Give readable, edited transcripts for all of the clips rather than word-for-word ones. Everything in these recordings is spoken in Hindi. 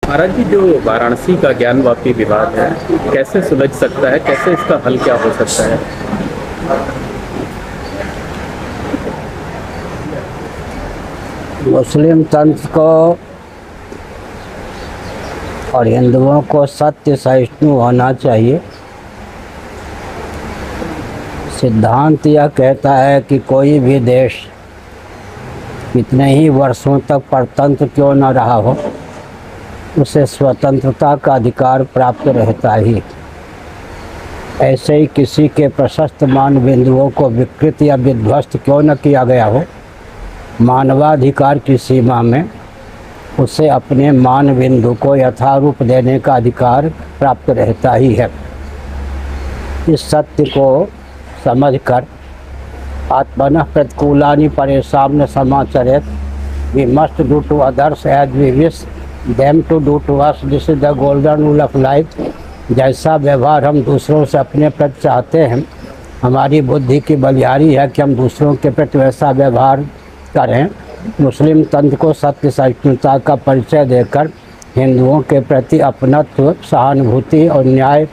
महाराज जी, जो वाराणसी का ज्ञानवापी विवाद है, कैसे सुलझ सकता है? कैसे इसका हल क्या हो सकता है? मुस्लिम तंत्र को और हिंदुओं को सत्य सहिष्णु होना चाहिए। सिद्धांत यह कहता है कि कोई भी देश कितने ही वर्षों तक परतंत्र क्यों न रहा हो, उसे स्वतंत्रता का अधिकार प्राप्त रहता ही। ऐसे ही किसी के प्रशस्त मान बिंदुओं को विकृत या विध्वस्त क्यों न किया गया हो, मानवाधिकार की सीमा में उसे अपने मान बिंदु को यथारूप देने का अधिकार प्राप्त रहता ही है। इस सत्य को समझकर आत्मनः प्रतिकूलानि परेशान समाचरेत, we must do to others as we wish them to do to us, this is the golden rule of life. जैसा व्यवहार हम दूसरों से अपने प्रति चाहते हैं, हमारी बुद्धि की बलिहारी है कि हम दूसरों के प्रति वैसा व्यवहार करें। मुस्लिम तंत्र को सत्य सहिष्णुता का परिचय देकर हिंदुओं के प्रति अपनत्व, सहानुभूति और न्याय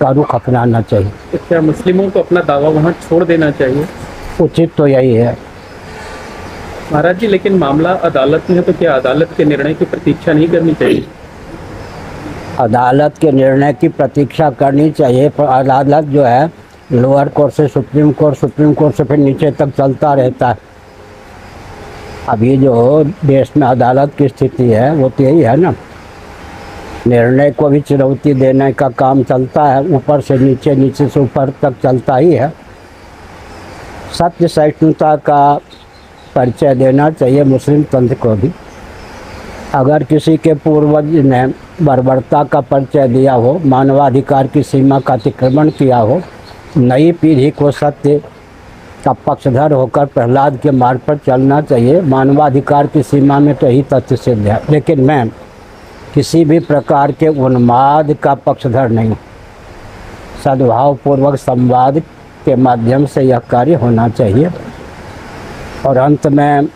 का रुख अपनाना चाहिए। तो क्या मुस्लिमों को अपना दावा वहाँ छोड़ देना चाहिए? उचित तो यही है महाराज जी, लेकिन मामला अदालत में है, तो क्या अदालत के निर्णय की प्रतीक्षा नहीं करनी चाहिए? अदालत के निर्णय की प्रतीक्षा करनी चाहिए, पर अदालत जो है लोअर कोर्ट से सुप्रीम कोर्ट, सुप्रीम कोर्ट से फिर नीचे तक चलता रहता है। अभी जो देश में अदालत की स्थिति है वो तो यही है ना, निर्णय को भी चुनौती देने का काम चलता है, ऊपर से नीचे, नीचे से ऊपर तक चलता ही है। सत्य सहिष्णुता का परिचय देना चाहिए मुस्लिम तंत्र को भी। अगर किसी के पूर्वज ने बर्बरता का परिचय दिया हो, मानवाधिकार की सीमा का अतिक्रमण किया हो, नई पीढ़ी को सत्य का पक्षधर होकर प्रहलाद के मार्ग पर चलना चाहिए। मानवाधिकार की सीमा में तो यही तथ्य सिद्ध है, लेकिन मैं किसी भी प्रकार के उन्माद का पक्षधर नहीं। सद्भावपूर्वक संवाद के माध्यम से यह कार्य होना चाहिए। और अंत में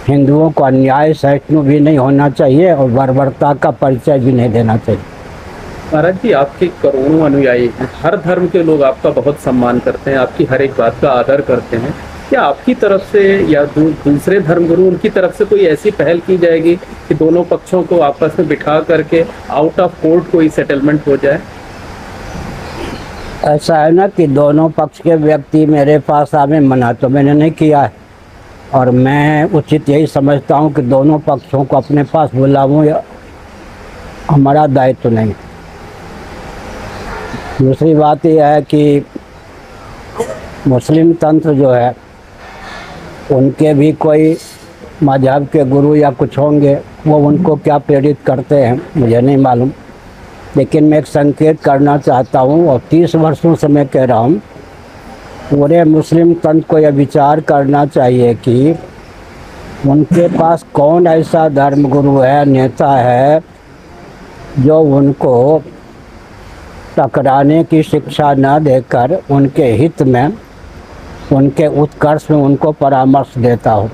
हिंदुओं को अन्याय सहिष्णु भी नहीं होना चाहिए और बर्बरता का परिचय भी नहीं देना चाहिए। महाराज जी, आपके करोड़ों अनुयायी हैं, हर धर्म के लोग आपका बहुत सम्मान करते हैं, आपकी हर एक बात का आदर करते हैं। क्या आपकी तरफ से या दूसरे धर्मगुरु उनकी तरफ से कोई ऐसी पहल की जाएगी कि दोनों पक्षों को आपस में बिठा करके आउट ऑफ कोर्ट कोई सेटलमेंट हो जाए? ऐसा है ना कि दोनों पक्ष के व्यक्ति मेरे पास आवे, मना तो मैंने नहीं किया है, और मैं उचित यही समझता हूँ कि दोनों पक्षों को अपने पास बुलाऊं, या हमारा दायित्व नहीं। दूसरी बात यह है कि मुस्लिम तंत्र जो है उनके भी कोई मजहब के गुरु या कुछ होंगे, वो उनको क्या प्रेरित करते हैं मुझे नहीं मालूम, लेकिन मैं एक संकेत करना चाहता हूँ और 30 वर्षों से मैं कह रहा हूँ, पूरे मुस्लिम तंत्र को यह विचार करना चाहिए कि उनके पास कौन ऐसा धर्मगुरु है, नेता है, जो उनको टकराने की शिक्षा न देकर उनके हित में, उनके उत्कर्ष में उनको परामर्श देता हो।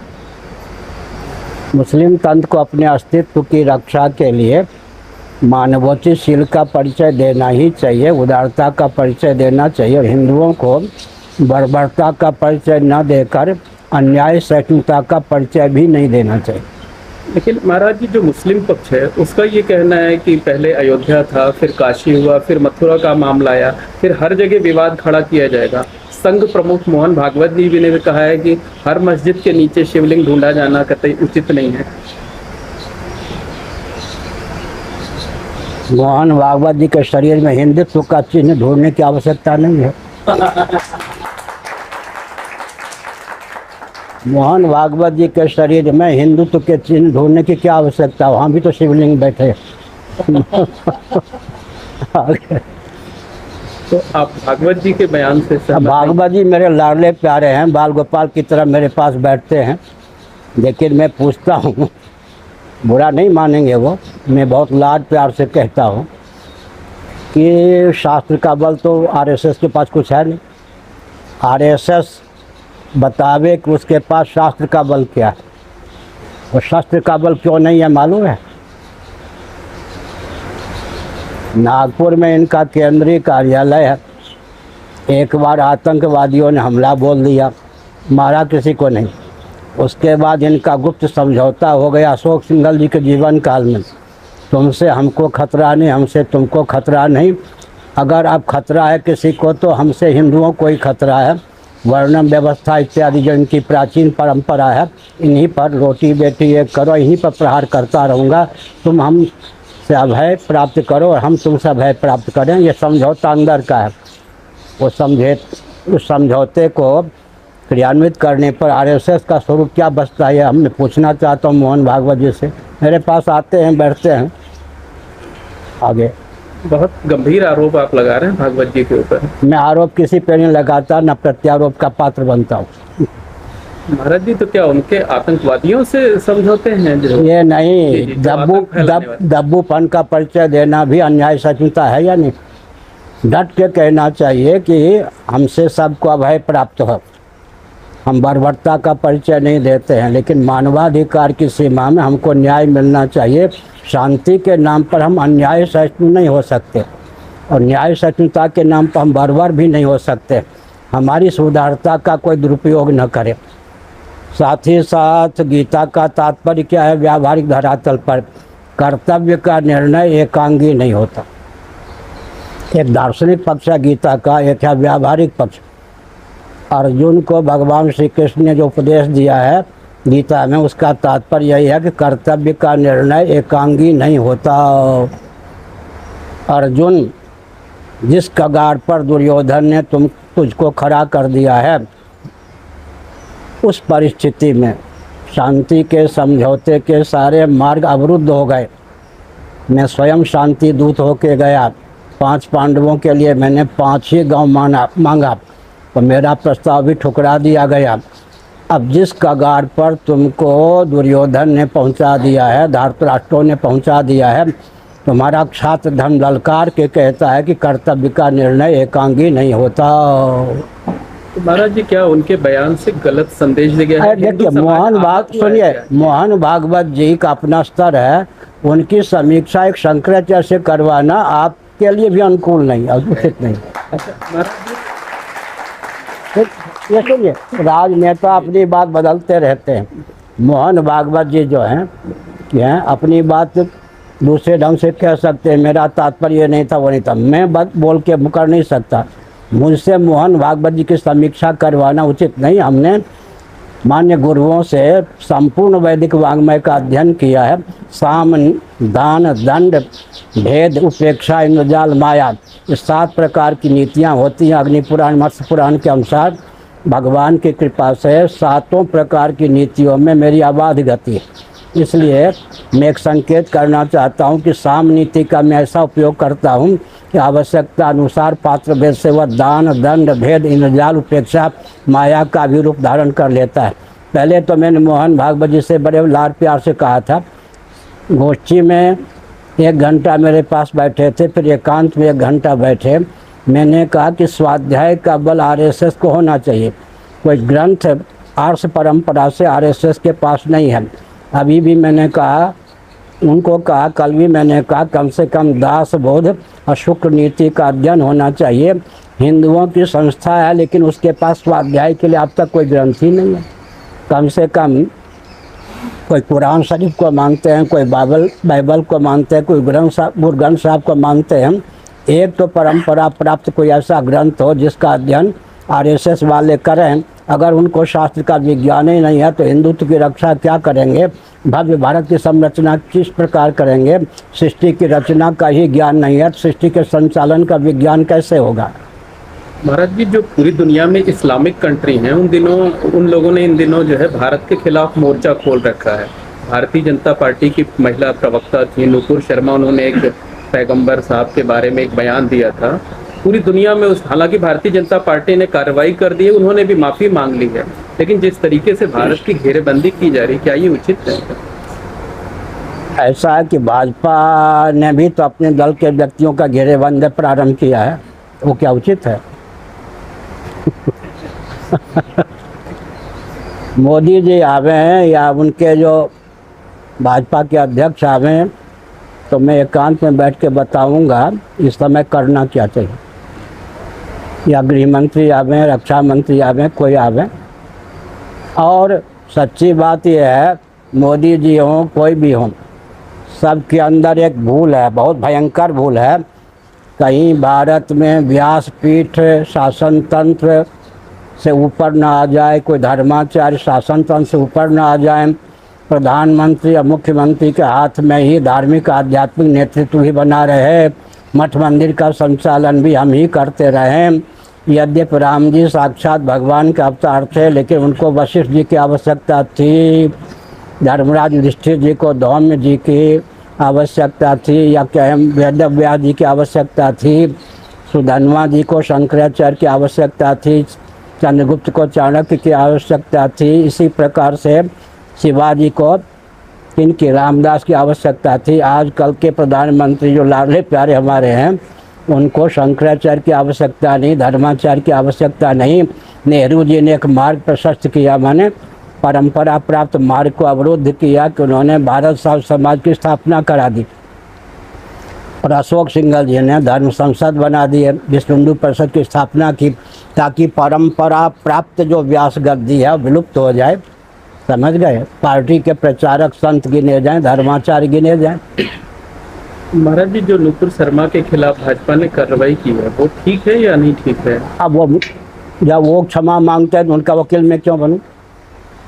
मुस्लिम तंत्र को अपने अस्तित्व की रक्षा के लिए मानवोचितशील का परिचय देना ही चाहिए, उदारता का परिचय देना चाहिए, और हिंदुओं को बर्बरता का परिचय न देकर अन्याय सहिष्णुता का परिचय भी नहीं देना चाहिए। लेकिन महाराज जी, जो मुस्लिम पक्ष है उसका ये कहना है कि पहले अयोध्या था, फिर काशी हुआ, फिर मथुरा का मामला आया, फिर हर जगह विवाद खड़ा किया जाएगा। संघ प्रमुख मोहन भागवत जी भी ने कहा है कि हर मस्जिद के नीचे शिवलिंग ढूंढा जाना कतई उचित नहीं है। मोहन भागवत जी के शरीर में हिंदुत्व का चिन्ह ढूंढने की आवश्यकता नहीं है। मोहन भागवत जी के शरीर में हिंदुत्व के चिन्ह ढूंढने की क्या आवश्यकता, वहाँ भी तो शिवलिंग बैठे। तो आप भागवत जी के बयान से भागवत जी मेरे लाडले प्यारे हैं, बाल गोपाल की तरह मेरे पास बैठते हैं, लेकिन मैं पूछता हूँ, बुरा नहीं मानेंगे वो, मैं बहुत लाड प्यार से कहता हूँ कि शास्त्र का बल तो आरएसएस के पास कुछ है नहीं। आरएसएस बतावे कि उसके पास शास्त्र का बल क्या है, और शास्त्र का बल क्यों नहीं है मालूम है? नागपुर में इनका केंद्रीय कार्यालय है। एक बार आतंकवादियों ने हमला बोल दिया, मारा किसी को नहीं। उसके बाद इनका गुप्त समझौता हो गया अशोक सिंघल जी के जीवन काल में, तुमसे हमको खतरा नहीं, हमसे तुमको खतरा नहीं। अगर अब खतरा है किसी को तो हमसे हिंदुओं को ही खतरा है। वर्णम व्यवस्था इत्यादि जो इनकी प्राचीन परंपरा है, इन्हीं पर रोटी बेटी एक करो, इन्हीं पर प्रहार करता रहूँगा। तुम हमसे अभय प्राप्त करो और हम तुमसे अभय प्राप्त करें, ये समझौता अंदर का है। उस समझौते को क्रियान्वित करने पर आरएसएस का स्वरूप क्या बचता है, हमने पूछना चाहता हूँ मोहन भागवत जी से। मेरे पास आते हैं, बैठते हैं। आगे बहुत गंभीर आरोप आप लगा रहे हैं भागवत जी के ऊपर। मैं आरोप किसी पे नहीं लगाता, न प्रत्यारोप का पात्र बनता हूँ। महाराज जी, तो क्या उनके आतंकवादियों से समझौते हैं जो ये जी, नहीं, जो आतंक फैलाने वाले? दब्बूपन का परिचय देना भी अन्याय सचमुचा है या नहीं? डट के कहना चाहिए कि हमसे सबको अभय प्राप्त हो। हम बर्बरता का परिचय नहीं देते हैं, लेकिन मानवाधिकार की सीमा में हमको न्याय मिलना चाहिए। शांति के नाम पर हम अन्याय सहिष्णु नहीं हो सकते, और न्याय सहिष्णुता के नाम पर हम बर्बर भी नहीं हो सकते। हमारी सुधारता का कोई दुरुपयोग न करे। साथ ही साथ गीता का तात्पर्य क्या है? व्यावहारिक धरातल पर कर्तव्य का निर्णय एकांगी नहीं होता। एक दार्शनिक पक्ष है गीता का, एक है व्यावहारिक पक्ष। अर्जुन को भगवान श्री कृष्ण ने जो उपदेश दिया है गीता में, उसका तात्पर्य यही है कि कर्तव्य का निर्णय एकांगी नहीं होता। अर्जुन, जिस कगार पर दुर्योधन ने तुझको खड़ा कर दिया है, उस परिस्थिति में शांति के समझौते के सारे मार्ग अवरुद्ध हो गए। मैं स्वयं शांति दूत होके गया। 5 पांडवों के लिए मैंने 5 ही गांव मांगा, तो मेरा प्रस्ताव भी ठुकरा दिया गया। अब जिस कगार पर तुमको दुर्योधन ने पहुंचा दिया है, धृतराष्ट्र ने पहुंचा दिया है, तुम्हारा छात्र धर्म ललकार के कहता है कि कर्तव्य का निर्णय एकांगी नहीं होता। तो महाराज जी, क्या उनके बयान से गलत संदेश दे गया है? देखिए, मोहन भागवत जी का अपना स्तर है, उनकी समीक्षा एक शंकराचार्य से करवाना आपके लिए भी अनुकूल नहीं और उचित नहीं। अच्छा महाराज जी, ये सुनिए, राजनेता अपनी बात बदलते रहते हैं। मोहन भागवत जी जो हैं अपनी बात दूसरे ढंग से कह सकते हैं। मेरा तात्पर्य ये नहीं था, वो नहीं था, मैं बात बोल के मुकर नहीं सकता। मुझसे मोहन भागवत जी की समीक्षा करवाना उचित नहीं। हमने मान्य गुरुओं से संपूर्ण वैदिक वाङ्मय का अध्ययन किया है। साम, दान, दंड, भेद, उपेक्षा, इंद्रजाल, माया, ये 7 प्रकार की नीतियाँ होती हैं। अग्नि पुराण, मत्स्य पुराण के अनुसार भगवान की कृपा से 7 प्रकार की नीतियों में मेरी अबाध गति है। इसलिए मैं एक संकेत करना चाहता हूँ कि साम नीति का मैं ऐसा उपयोग करता हूँ कि आवश्यकता अनुसार पात्र भेद से वह दान, दंड, भेद, इंद्रजाल, उपेक्षा, माया का भी रूप धारण कर लेता है। पहले तो मैंने मोहन भागवत जी से बड़े लाड प्यार से कहा था। गोष्ठी में 1 घंटा मेरे पास बैठे थे, फिर एकांत में 1 घंटा बैठे। मैंने कहा कि स्वाध्याय का बल आरएसएस को होना चाहिए। कोई ग्रंथ आर्ष परंपरा से आरएसएस के पास नहीं है। अभी भी मैंने कहा, उनको कहा, कल भी मैंने कहा, कम से कम दास बोध और शुक्र नीति का अध्ययन होना चाहिए। हिंदुओं की संस्था है, लेकिन उसके पास स्वाध्याय के लिए अब तक कोई ग्रंथ ही नहीं है। कम से कम कोई कुरान शरीफ को मानते हैं, कोई बाइबल को मानते हैं, कोई गुरु ग्रंथ साहब को मानते हैं। एक तो परंपरा प्राप्त कोई ऐसा ग्रंथ हो जिसका अध्ययन आरएसएस वाले करें। अगर उनको शास्त्र का विज्ञान ही नहीं है तो हिंदुत्व की रक्षा क्या करेंगे? भव्य भारत की संरचना किस प्रकार करेंगे? सृष्टि की रचना का ही ज्ञान नहीं है, सृष्टि के संचालन का विज्ञान कैसे होगा? महाराज जी, जो पूरी दुनिया में इस्लामिक कंट्री हैं, उन लोगों ने इन दिनों जो है भारत के खिलाफ मोर्चा खोल रखा है। भारतीय जनता पार्टी की महिला प्रवक्ता थी नुपुर शर्मा, उन्होंने एक पैगंबर साहब के बारे में एक बयान दिया था। पूरी दुनिया में हालांकि भारतीय जनता पार्टी ने कार्रवाई कर दी है, उन्होंने भी माफ़ी मांग ली है, लेकिन जिस तरीके से भारत की घेरेबंदी की जा रही, क्या ये उचित है? ऐसा है कि भाजपा ने भी तो अपने दल के व्यक्तियों का घेरेबंदी प्रारंभ किया है, वो क्या उचित है? मोदी जी आवे हैं या उनके जो भाजपा के अध्यक्ष आवे हैं, तो मैं एकांत में बैठ के बताऊंगा इस समय करना क्या चाहिए। या गृह मंत्री आवे, रक्षा मंत्री आवे, कोई आवे। और सच्ची बात यह है, मोदी जी हों कोई भी हों, सबके अंदर एक भूल है, बहुत भयंकर भूल है। कहीं भारत में व्यासपीठ शासन तंत्र से ऊपर ना आ जाए, कोई धर्माचार्य शासन तंत्र से ऊपर ना आ जाए, प्रधानमंत्री और मुख्यमंत्री के हाथ में ही धार्मिक आध्यात्मिक नेतृत्व ही बना रहे, मठ मंदिर का संचालन भी हम ही करते रहें। यद्यपि राम जी साक्षात भगवान के अवतार थे, लेकिन उनको वशिष्ठ जी की आवश्यकता थी, धर्मराज युधिष्ठिर जी को धौम्य जी की आवश्यकता थी, या कहें वेदव्यास जी की आवश्यकता थी, सुधन्वा जी को शंकराचार्य की आवश्यकता थी, चंद्रगुप्त को चाणक्य की आवश्यकता थी। इसी प्रकार से शिवाजी को इनकी रामदास की आवश्यकता थी। आजकल के प्रधानमंत्री जो लाडले प्यारे हमारे हैं, उनको शंकराचार्य की आवश्यकता नहीं, धर्माचार्य की आवश्यकता नहीं। नेहरू जी ने एक मार्ग प्रशस्त किया, माने परंपरा प्राप्त मार्ग को अवरुद्ध किया कि उन्होंने भारत साव समाज की स्थापना करा दी। और अशोक सिंघल जी ने धर्म संसद बना दी है, विश्व हिंदू परिषद की स्थापना की, ताकि परंपरा प्राप्त जो व्यास गद्दी है विलुप्त हो जाए। समझ गए? पार्टी के प्रचारक संत गिने जाएं, धर्माचार्य गिने जाएं। महाराज जी, जो नुपुर शर्मा के खिलाफ भाजपा ने कार्रवाई की है वो ठीक है या नहीं ठीक है? अब वो जब वो क्षमा मांगते हैं तो उनका वकील मैं क्यों बनूं?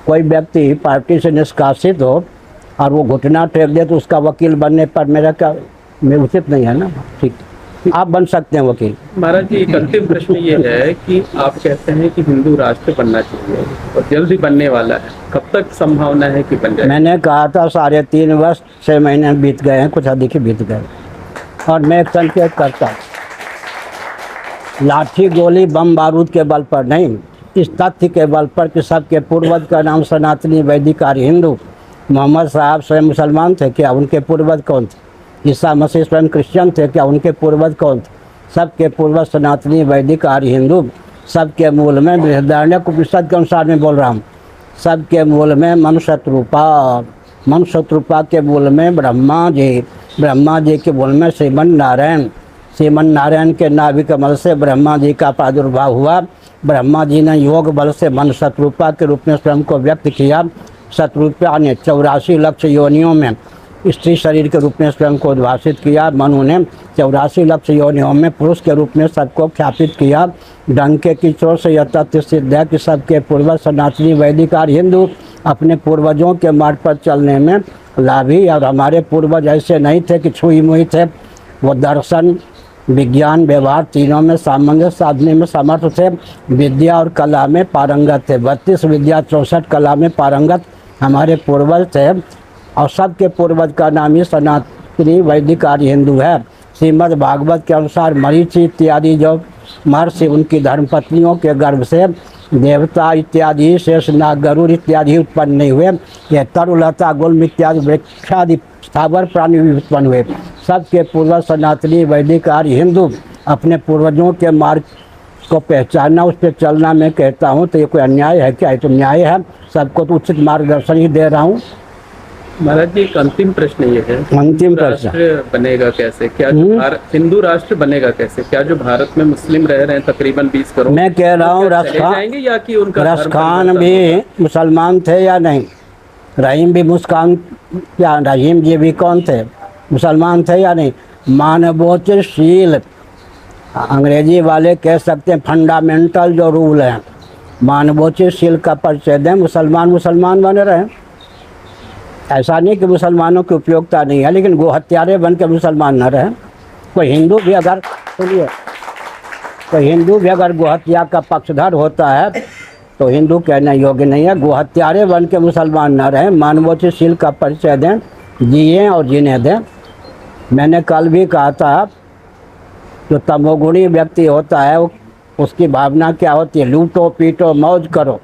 कोई व्यक्ति पार्टी से निष्कासित हो और वो घुटना टेक दे तो उसका वकील बनने पर मेरा क्या, मैं उचित नहीं है ना। ठीक, आप बन सकते हैं वकील। महाराज जी, एक अंतिम प्रश्न ये है कि आप कहते हैं कि हिंदू राष्ट्र बनना चाहिए और जल्द ही बनने वाला है, कब तक संभावना है कि बन जाए? मैंने कहा था 3.5 वर्ष 6 महीने बीत गए हैं, कुछ अधिक ही बीत गए। और मैं एक संकेत करता हूँ, लाठी गोली बम बारूद के बल पर नहीं, इस तथ्य के बल पर कि सबके पूर्वज का नाम सनातनी वैदिक आर्य हिंदू। मोहम्मद साहब स्वयं मुसलमान थे क्या? उनके पूर्वज कौन थे? ईसा मसीह स्वयं क्रिश्चियन थे क्या? उनके पूर्वज कौन थे? सबके पूर्वज सनातनी वैदिक आर्य हिंदू। सबके मूल में बृहदारण्यक उपनिषद के अनुसार मैं बोल रहा हूँ, सबके मूल में मनुष्यरूपा, मनुष्यरूपा के मूल में ब्रह्मा जी के मूल में श्रीमन नारायण के नाभि कमल से ब्रह्मा जी का प्रादुर्भाव हुआ। ब्रह्मा जी ने योग बल से मन शत्रुपा के रूप में स्वयं को व्यक्त किया। शत्रुपा ने 84 लक्ष योनियों में स्त्री शरीर के रूप में स्वयं को उद्भाषित किया। मनु ने 84 लक्ष योनियों में पुरुष के रूप में सबको ख्यापित किया। डंके की चोट से यह तथ्य सिद्ध है कि सबके पूर्वज सनातनी वैदिक आर्य हिंदू अपने पूर्वजों के मार्ग पर चलने में लाभी। और हमारे पूर्वज ऐसे नहीं थे कि छुई मुई थे, वो दर्शन विज्ञान व्यवहार तीनों में सामंजस्य साधने में समर्थ थे। विद्या और कला में पारंगत थे। 32 विद्या 64 कला में पारंगत हमारे पूर्वज थे। और सबके पूर्वज का नाम ही सनातनी वैदिक आर्य हिंदू है। श्रीमद् भागवत के अनुसार मरीचि इत्यादि जो महर्षि उनकी धर्मपत्नियों के गर्भ से देवता इत्यादि शेष नाग गरुड़ इत्यादि उत्पन्न नहीं हुए। यह तरुलता गुल्म इत्यादि वृक्षादि स्थावर प्राणी भी उत्पन्न हुए। सबके पूर्वज सनातनी वैदिक आर्य हिंदू अपने पूर्वजों के मार्ग को पहचानना, उस पर चलना मैं कहता हूँ। तो ये कोई अन्याय है क्या? ये तो न्याय है। सबको तो उचित मार्गदर्शन ही दे रहा हूँ। महाराज जी, एक अंतिम प्रश्न ये है, अंतिम प्रश्न, राष्ट्र बनेगा कैसे? क्या जो हिंदू राष्ट्र बनेगा कैसे? क्या जो भारत में मुस्लिम रह रहे हैं तकरीबन 20 करोड़, मैं कह रहा हूँ रस खान भी मुसलमान थे या नहीं? रहीम भी मुस्कान क्या, रहीम जी भी कौन थे? मुसलमान थे या नहीं? मानवोचित अंग्रेजी वाले कह सकते हैं फंडामेंटल जो रूल है, मानवोचित शील का परिचय दें, मुसलमान बने रहे। ऐसा नहीं कि मुसलमानों की उपयोगिता नहीं है, लेकिन गो हत्यारे बन के मुसलमान न रहे। कोई हिंदू भी अगर सुनिए, कोई हिंदू भी अगर गो हत्या का पक्षधर होता है तो हिंदू कहने योग्य नहीं है। गो हत्यारे बन के मुसलमान न रहे, मानवोचित शील का परिचय दें, जिए और जीने दें। मैंने कल भी कहा था, जो तमोगुणी व्यक्ति होता है उसकी भावना क्या होती है? लूटो पीटो मौज करो।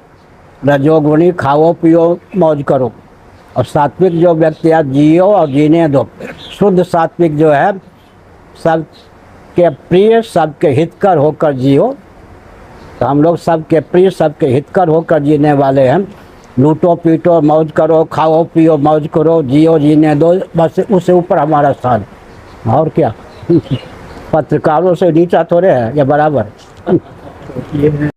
रजोगुणी खाओ पियो मौज करो। और सात्विक जो व्यक्ति है जियो और जीने दो। शुद्ध सात्विक जो है सबके प्रिय सबके हितकर होकर जियो। तो हम लोग सबके प्रिय सबके हितकर होकर जीने वाले हैं। लूटो पीटो मौज करो, खाओ पियो मौज करो, जियो जीने दो, बस उससे ऊपर हमारा स्थान। और क्या पत्रकारों से नीचा थोड़े है या बराबर। ये है